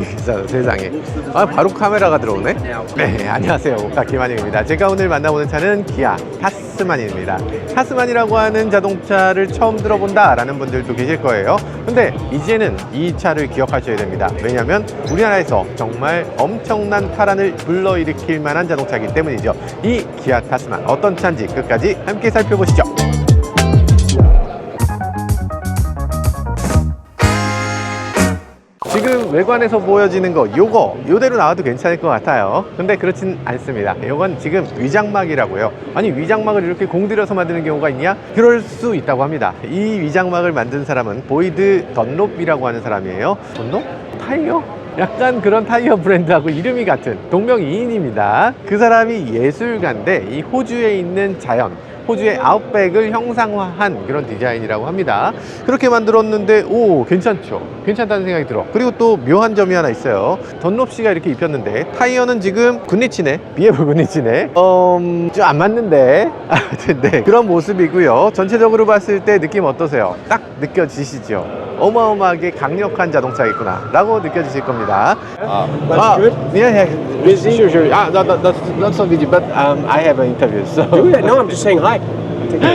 세상에. 아, 바로 카메라가 들어오네. 네, 안녕하세요, 오카 김한영입니다. 제가 오늘 만나보는 차는 기아 타스만입니다. 타스만이라고 하는 자동차를 처음 들어본다 라는 분들도 계실 거예요. 근데 이제는 이 차를 기억하셔야 됩니다. 왜냐하면 우리나라에서 정말 엄청난 파란을 불러일으킬 만한 자동차이기 때문이죠. 이 기아 타스만 어떤 차인지 끝까지 함께 살펴보시죠. 지금 외관에서 보여지는 거 요대로 나와도 괜찮을 것 같아요. 근데 그렇진 않습니다. 요건 지금 위장막이라고요. 아니, 위장막을 이렇게 공들여서 만드는 경우가 있냐? 그럴 수 있다고 합니다. 이 위장막을 만든 사람은 보이드 던롭이라고 하는 사람이에요. 던롭? 타이어? 약간 그런 타이어 브랜드하고 이름이 같은 동명이인입니다. 그 사람이 예술가인데 이 호주에 있는 자연, 호주의 아웃백을 형상화한 그런 디자인이라고 합니다. 그렇게 만들었는데 오, 괜찮죠? 괜찮다는 생각이 들어. 그리고 또 묘한 점이 하나 있어요. 던롭씨가 이렇게 입혔는데 타이어는 지금 굿리치네, BF 굿리치네. 좀 안 맞는데 아무튼 네, 그런 모습이고요. 전체적으로 봤을 때 느낌 어떠세요? 딱 느껴지시죠? 어마어마하게 강력한 자동차겠구나 라고 느껴지실 겁니다. Yeah, busy? Sure. That's not so busy, but I have an interview. So. No, I'm just saying hi.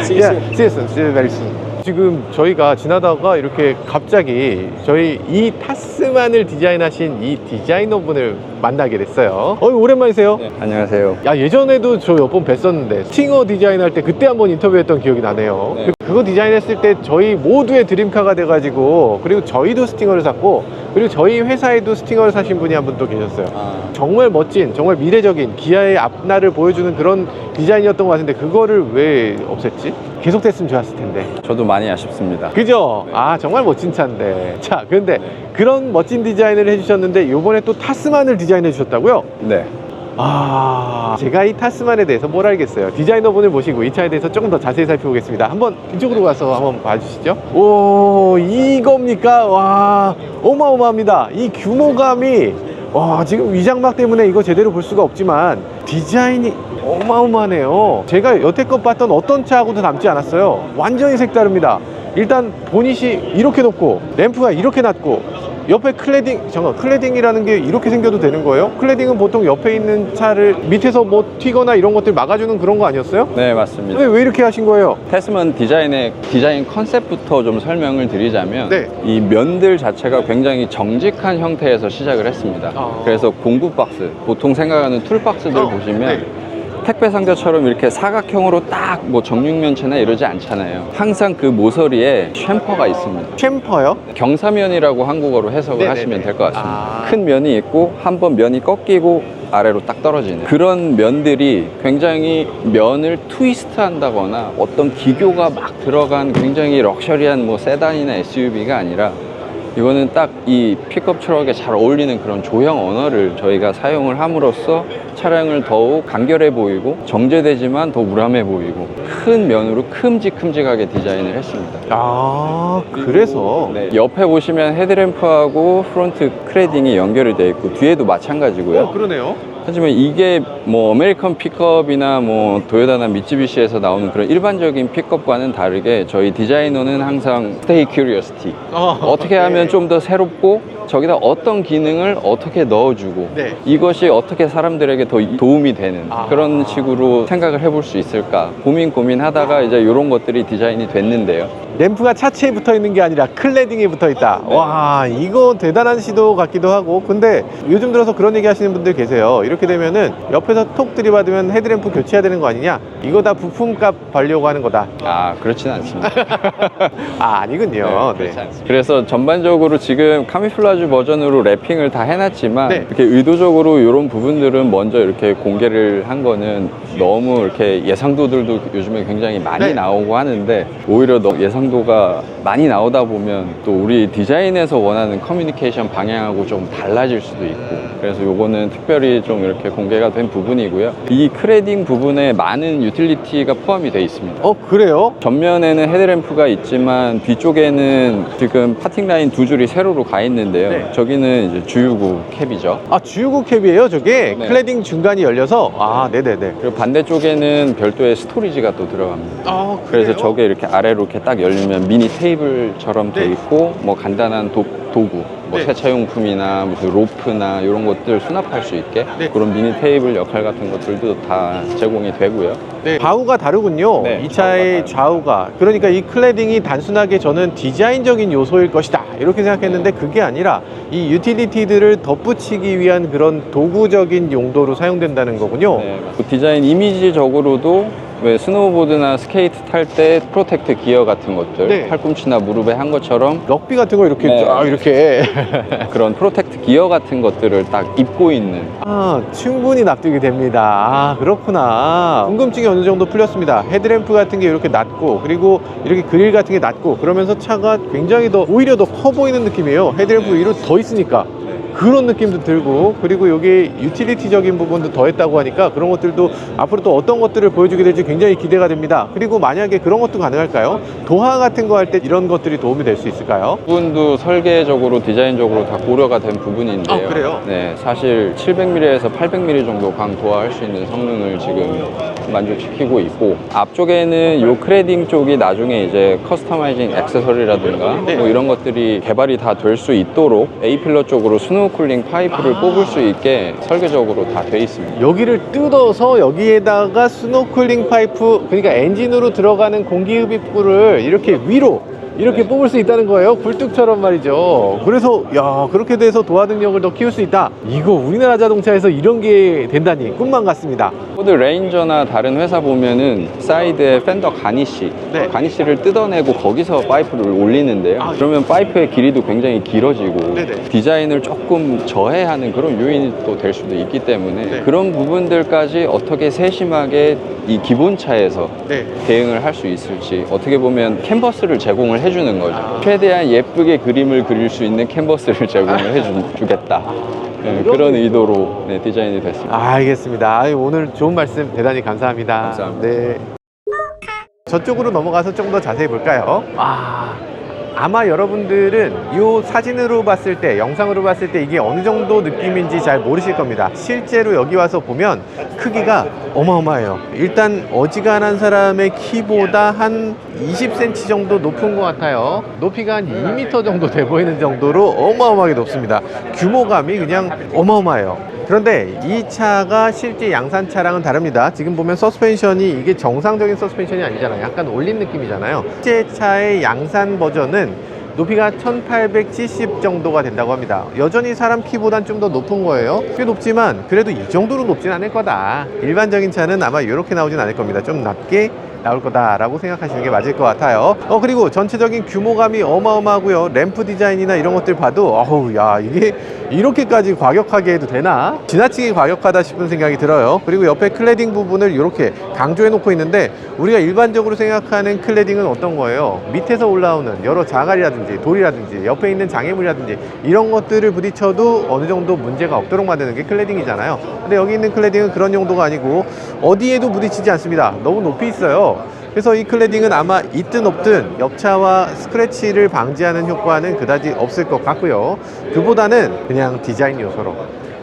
See you Yeah, soon. see you soon. See you very soon. 지금 저희가 지나다가 이렇게 갑자기 저희 이 타스만을 디자인하신 이 디자이너분을 만나게 됐어요. 오랜만이세요? 네, 안녕하세요. 야, 예전에도 저 몇 번 뵀었는데 스팅어 디자인할 때 그때 한번 인터뷰했던 기억이 나네요. 네. 그거 디자인했을 때 저희 모두의 드림카가 돼가지고, 그리고 저희도 스팅어를 샀고, 그리고 저희 회사에도 스팅어를 사신 분이 한 분 또 계셨어요. 정말 멋진, 정말 미래적인 기아의 앞날을 보여주는 그런 디자인이었던 것 같은데 그거를 왜 없앴지? 계속됐으면 좋았을 텐데. 저도 많이 아쉽습니다. 그죠? 네. 아, 정말 멋진 차인데. 자, 그런데 그런 멋진 디자인을 해주셨는데 요번에 또 타스만을 디자인해 주셨다고요? 네. 아, 제가 이 타스만에 대해서 뭘 알겠어요. 디자이너분을 모시고 이 차에 대해서 조금 더 자세히 살펴보겠습니다. 한번 이쪽으로 가서 한번 봐주시죠. 오, 이겁니까? 와, 어마어마합니다. 이 규모감이, 와, 지금 위장막 때문에 이거 제대로 볼 수가 없지만 디자인이 어마어마하네요. 제가 여태껏 봤던 어떤 차하고도 닮지 않았어요. 완전히 색다릅니다. 일단 보닛이 이렇게 높고 램프가 이렇게 낮고 옆에 클레딩이라는 게 이렇게 생겨도 되는 거예요? 클레딩은 보통 옆에 있는 차를 밑에서 뭐 튀거나 이런 것들 막아주는 그런 거 아니었어요? 네, 맞습니다. 왜 이렇게 하신 거예요? 타스만 디자인 컨셉부터 좀 설명을 드리자면 네. 이 면들 자체가 굉장히 정직한 형태에서 시작을 했습니다. 그래서 공구 박스, 보통 생각하는 툴 박스들 보시면 네. 택배 상자처럼 이렇게 사각형으로 딱 뭐 정육면체나 이러지 않잖아요. 항상 그 모서리에 챔퍼가 있습니다. 챔퍼요? 경사면이라고 한국어로 해석을 네네네. 하시면 될 것 같습니다. 아. 큰 면이 있고 한 번 면이 꺾이고 아래로 딱 떨어지는 그런 면들이 굉장히 면을 트위스트 한다거나 어떤 기교가 막 들어간 굉장히 럭셔리한 뭐 세단이나 SUV가 아니라 이거는 딱 이 픽업 트럭에 잘 어울리는 그런 조형 언어를 저희가 사용을 함으로써 차량을 더욱 간결해 보이고 정제되지만 더 우람해 보이고 큰 면으로 큼직큼직하게 디자인을 했습니다. 아, 그래서? 네, 옆에 보시면 헤드램프하고 프론트 클레딩이 연결이 되어 있고 뒤에도 마찬가지고요. 그러네요. 하지만 이게 뭐 아메리칸 픽업이나 뭐 도요타나 미쯔비시에서 나오는 그런 일반적인 픽업과는 다르게 저희 디자이너는 항상 stay curiosity, 어떻게 하면 좀 더 새롭고 저기다 어떤 기능을 어떻게 넣어주고 네. 이것이 어떻게 사람들에게 더 도움이 되는 그런 식으로 생각을 해볼 수 있을까 고민하다가 이제 이런 것들이 디자인이 됐는데요. 램프가 차체에 붙어 있는 게 아니라 클레딩에 붙어 있다. 와, 이거 대단한 시도 같기도 하고. 근데 요즘 들어서 그런 얘기 하시는 분들 계세요. 이렇게 되면은 옆에서 톡 들이받으면 헤드램프 교체해야 되는 거 아니냐? 이거 다 부품값 벌려고 하는 거다. 아, 그렇진 않습니다. 아, 아니군요. 네. 그렇지 않습니다. 그래서 전반적으로 지금 카미플라주 버전으로 랩핑을 다 해놨지만 네. 이렇게 의도적으로 이런 부분들은 먼저 이렇게 공개를 한 거는 너무 이렇게 예상도들도 요즘에 굉장히 많이 네. 나오고 하는데 오히려 예상도가 많이 나오다 보면 또 우리 디자인에서 원하는 커뮤니케이션 방향하고 좀 달라질 수도 있고 그래서 요거는 특별히 좀 이렇게 공개가 된 부분이고요. 이 크레딩 부분에 많은 유틸리티가 포함이 되어 있습니다. 그래요? 전면에는 헤드램프가 있지만 뒤쪽에는 지금 파팅 라인 두 줄이 세로로 가 있는데요. 네. 저기는 이제 주유구 캡이죠. 아, 주유구 캡이에요, 저게? 네. 클레딩 중간이 열려서? 아, 네네네. 그리고 반대쪽에는 별도의 스토리지가 또 들어갑니다. 아, 그래서 저게 이렇게 아래로 이렇게 딱 열리면 미니 테이블처럼 돼 네. 있고 뭐 간단한 도구, 뭐 네. 세차용품이나 무슨 로프나 이런 것들 수납할 수 있게 네. 그런 미니 테이블 역할 같은 것들도 다 제공이 되고요. 네, 좌우가 다르군요. 네, 이 차의 좌우가. 그러니까 이 클래딩이 단순하게 저는 디자인적인 요소일 것이다 이렇게 생각했는데 그게 아니라 이 유틸리티들을 덧붙이기 위한 그런 도구적인 용도로 사용된다는 거군요. 네, 그 디자인 이미지적으로도 왜 스노우보드나 스케이트 탈 때 프로텍트 기어 같은 것들, 네. 팔꿈치나 무릎에 한 것처럼 럭비 같은 거 이렇게 네. 쫙 이렇게 그런 프로텍트 기어 같은 것들을 딱 입고 있는. 아, 충분히 납득이 됩니다. 아, 그렇구나. 궁금증이 어느 정도 풀렸습니다. 헤드램프 같은 게 이렇게 낮고, 그리고 이렇게 그릴 같은 게 낮고, 그러면서 차가 굉장히 오히려 더 커 보이는 느낌이에요. 헤드램프 위로 더 있으니까. 그런 느낌도 들고, 그리고 여기 유틸리티적인 부분도 더했다고 하니까 그런 것들도 앞으로 또 어떤 것들을 보여주게 될지 굉장히 기대가 됩니다. 그리고 만약에 그런 것도 가능할까요? 도화 같은 거 할 때 이런 것들이 도움이 될 수 있을까요? 부분도 설계적으로 디자인적으로 다 고려가 된 부분인데요. 아, 그래요? 네, 사실 700mm에서 800mm 정도 강도화할 수 있는 성능을 지금 만족시키고 있고, 앞쪽에는 요 크레딩 쪽이 나중에 이제 커스터마이징 액세서리라든가 네. 뭐 이런 것들이 개발이 다 될 수 있도록 A필러 쪽으로 스노우쿨링 파이프를 뽑을 수 있게 설계적으로 다 돼 있습니다. 여기를 뜯어서 여기에다가 스노클링 파이프, 그러니까 엔진으로 들어가는 공기흡입구를 이렇게 위로 이렇게 뽑을 수 있다는 거예요. 굴뚝처럼 말이죠. 그래서 야, 그렇게 돼서 도화 능력을 더 키울 수 있다. 이거 우리나라 자동차에서 이런 게 된다니 꿈만 같습니다. 포드 레인저나 다른 회사 보면은 사이드에 팬더 가니쉬, 네. 가니쉬를 뜯어내고 거기서 파이프를 올리는데요. 아, 그러면 파이프의 길이도 굉장히 길어지고 네네. 디자인을 조금 저해하는 그런 요인이 또 될 수도 있기 때문에 네. 그런 부분들까지 어떻게 세심하게 이 기본차에서 네. 대응을 할 수 있을지, 어떻게 보면 캔버스를 제공을 해주는 거죠. 아. 최대한 예쁘게 그림을 그릴 수 있는 캔버스를 제공을 해주겠다. 네, 그런 의도로 네, 디자인이 됐습니다. 알겠습니다. 아유, 오늘 좋은 말씀 대단히 감사합니다. 감사합니다. 네. 저쪽으로 넘어가서 좀 더 자세히 볼까요? 아마 여러분들은 이 사진으로 봤을 때, 영상으로 봤을 때 이게 어느 정도 느낌인지 잘 모르실 겁니다. 실제로 여기 와서 보면 크기가 어마어마해요. 일단 어지간한 사람의 키보다 한 20cm 정도 높은 것 같아요. 높이가 한 2m 정도 돼 보이는 정도로 어마어마하게 높습니다. 규모감이 그냥 어마어마해요. 그런데 이 차가 실제 양산 차랑은 다릅니다. 지금 보면 서스펜션이 이게 정상적인 서스펜션이 아니잖아요. 약간 올린 느낌이잖아요. 실제 차의 양산 버전은 높이가 1870 정도가 된다고 합니다. 여전히 사람 키보단 좀 더 높은 거예요. 꽤 높지만 그래도 이 정도로 높진 않을 거다. 일반적인 차는 아마 이렇게 나오진 않을 겁니다. 좀 낮게 나올 거다라고 생각하시는 게 맞을 것 같아요. 그리고 전체적인 규모감이 어마어마하고요. 램프 디자인이나 이런 것들 봐도 어우, 야, 이게 이렇게까지 과격하게 해도 되나? 지나치게 과격하다 싶은 생각이 들어요. 그리고 옆에 클래딩 부분을 이렇게 강조해 놓고 있는데, 우리가 일반적으로 생각하는 클래딩은 어떤 거예요? 밑에서 올라오는 여러 자갈이라든지 돌이라든지 옆에 있는 장애물이라든지 이런 것들을 부딪혀도 어느 정도 문제가 없도록 만드는 게 클래딩이잖아요. 근데 여기 있는 클래딩은 그런 용도가 아니고 어디에도 부딪히지 않습니다. 너무 높이 있어요. 그래서 이 클래딩은 아마 있든 없든 옆차와 스크래치를 방지하는 효과는 그다지 없을 것 같고요. 그보다는 그냥 디자인 요소로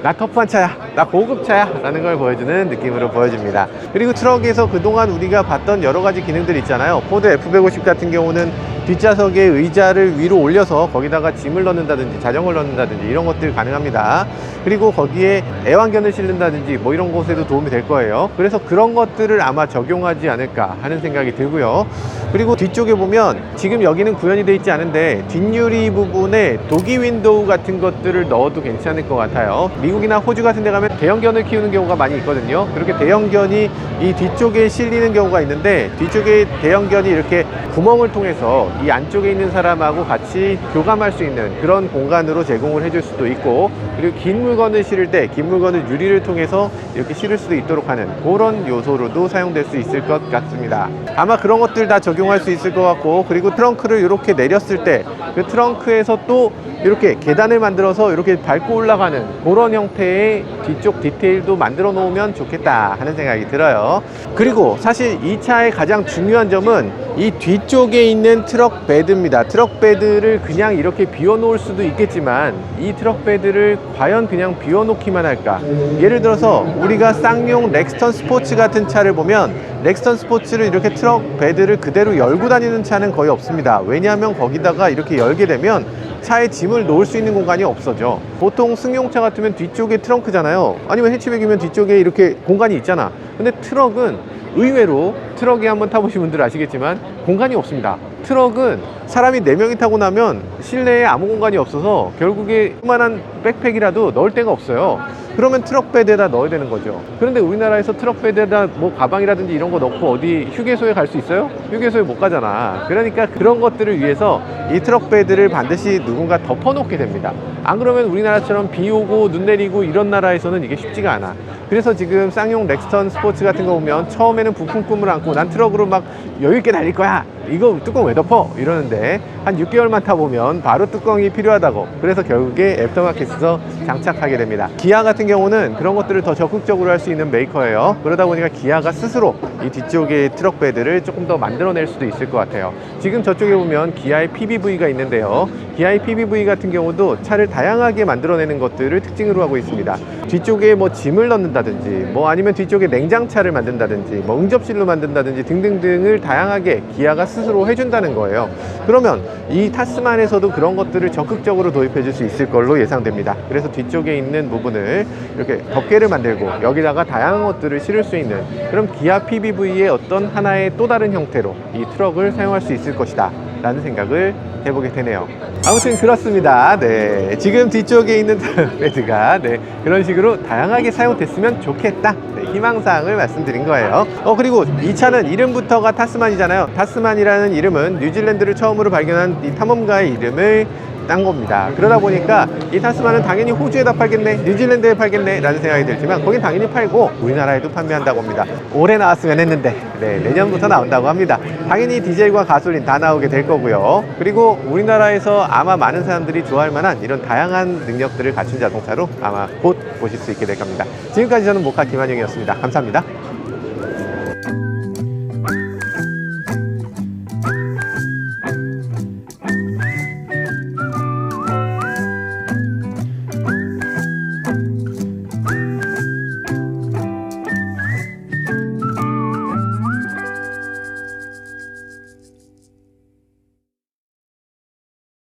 나 터프한 차야, 나 고급 차야 라는 걸 보여주는 느낌으로 보여집니다. 그리고 트럭에서 그동안 우리가 봤던 여러 가지 기능들 있잖아요. 포드 F150 같은 경우는 뒷좌석에 의자를 위로 올려서 거기다가 짐을 넣는다든지 자전거를 넣는다든지 이런 것들 가능합니다. 그리고 거기에 애완견을 실는다든지 뭐 이런 곳에도 도움이 될 거예요. 그래서 그런 것들을 아마 적용하지 않을까 하는 생각이 들고요. 그리고 뒤쪽에 보면 지금 여기는 구현이 되어 있지 않은데 뒷유리 부분에 도기 윈도우 같은 것들을 넣어도 괜찮을 것 같아요. 미국이나 호주 같은 데 가면 대형견을 키우는 경우가 많이 있거든요. 그렇게 대형견이 이 뒤쪽에 실리는 경우가 있는데, 뒤쪽에 대형견이 이렇게 구멍을 통해서 이 안쪽에 있는 사람하고 같이 교감할 수 있는 그런 공간으로 제공을 해줄 수도 있고, 그리고 긴 물건을 실을 때 긴 물건을 유리를 통해서 이렇게 실을 수도 있도록 하는 그런 요소로도 사용될 수 있을 것 같습니다. 아마 그런 것들 다 적용할 수 있을 것 같고, 그리고 트렁크를 이렇게 내렸을 때 그 트렁크에서 또 이렇게 계단을 만들어서 이렇게 밟고 올라가는 그런 형태의 뒤쪽 디테일도 만들어 놓으면 좋겠다 하는 생각이 들어요. 그리고 사실 이 차의 가장 중요한 점은 이 뒤쪽에 있는 트럭 베드입니다. 트럭 베드를 그냥 이렇게 비워 놓을 수도 있겠지만 이 트럭 베드를 과연 그냥 비워 놓기만 할까? 예를 들어서 우리가 쌍용 렉스턴 스포츠 같은 차를 보면 렉스턴 스포츠를 이렇게 트럭 베드를 그대로 열고 다니는 차는 거의 없습니다. 왜냐하면 거기다가 이렇게 열게 되면 차에 짐을 놓을 수 있는 공간이 없어져. 보통 승용차 같으면 뒤쪽에 트렁크잖아요. 아니면 해치백이면 뒤쪽에 이렇게 공간이 있잖아. 근데 트럭은 의외로, 트럭에 한번 타보신 분들 아시겠지만 공간이 없습니다. 트럭은 사람이 4명이 타고 나면 실내에 아무 공간이 없어서 결국에 조그만한 백팩이라도 넣을 데가 없어요. 그러면 트럭 베드에다 넣어야 되는 거죠. 그런데 우리나라에서 트럭 베드에다 뭐 가방이라든지 이런 거 넣고 어디 휴게소에 갈 수 있어요? 휴게소에 못 가잖아. 그러니까 그런 것들을 위해서 이 트럭 베드를 반드시 누군가 덮어놓게 됩니다. 안 그러면 우리나라처럼 비 오고 눈 내리고 이런 나라에서는 이게 쉽지가 않아. 그래서 지금 쌍용 렉스턴 스포츠 같은 거 보면 처음에는 부품 꿈을 안고 난 트럭으로 막 여유있게 달릴 거야, 이거 뚜껑 왜 덮어? 이러는데 한 6개월만 타보면 바로 뚜껑이 필요하다고, 그래서 결국에 애프터마켓에서 장착하게 됩니다. 기아 같은 경우는 그런 것들을 더 적극적으로 할 수 있는 메이커예요. 그러다 보니까 기아가 스스로 이 뒤쪽에 트럭 베드를 조금 더 만들어낼 수도 있을 것 같아요. 지금 저쪽에 보면 기아의 PBV가 있는데요, 기아의 PBV 같은 경우도 차를 다양하게 만들어내는 것들을 특징으로 하고 있습니다. 뒤쪽에 뭐 짐을 넣는다든지, 뭐 아니면 뒤쪽에 냉장차를 만든다든지, 뭐 응접실로 만든다든지 등등등을 다양하게 기아가 스스로 해준다는 거예요. 그러면 이 타스만에서도 그런 것들을 적극적으로 도입해 줄 수 있을 걸로 예상됩니다. 그래서 뒤쪽에 있는 부분을 이렇게 덮개를 만들고 여기다가 다양한 것들을 실을 수 있는, 그럼 기아 PBV의 어떤 하나의 또 다른 형태로 이 트럭을 사용할 수 있을 것이다 라는 생각을 해보게 되네요. 아무튼 그렇습니다. 네, 지금 뒤쪽에 있는 베드가 그런 식으로 다양하게 사용됐으면 좋겠다, 희망사항을 말씀드린 거예요. 그리고 이 차는 이름부터가 타스만이잖아요. 타스만이라는 이름은 뉴질랜드를 처음으로 발견한 이 탐험가의 이름을 딴 겁니다. 그러다 보니까 이 타스만은 당연히 호주에다 팔겠네, 뉴질랜드에 팔겠네 라는 생각이 들지만 거긴 당연히 팔고 우리나라에도 판매한다고 합니다. 올해 나왔으면 했는데 내년부터 나온다고 합니다. 당연히 디젤과 가솔린 다 나오게 될 거고요. 그리고 우리나라에서 아마 많은 사람들이 좋아할 만한 이런 다양한 능력들을 갖춘 자동차로 아마 곧 보실 수 있게 될 겁니다. 지금까지 저는 모카 김한영이었습니다. 감사합니다.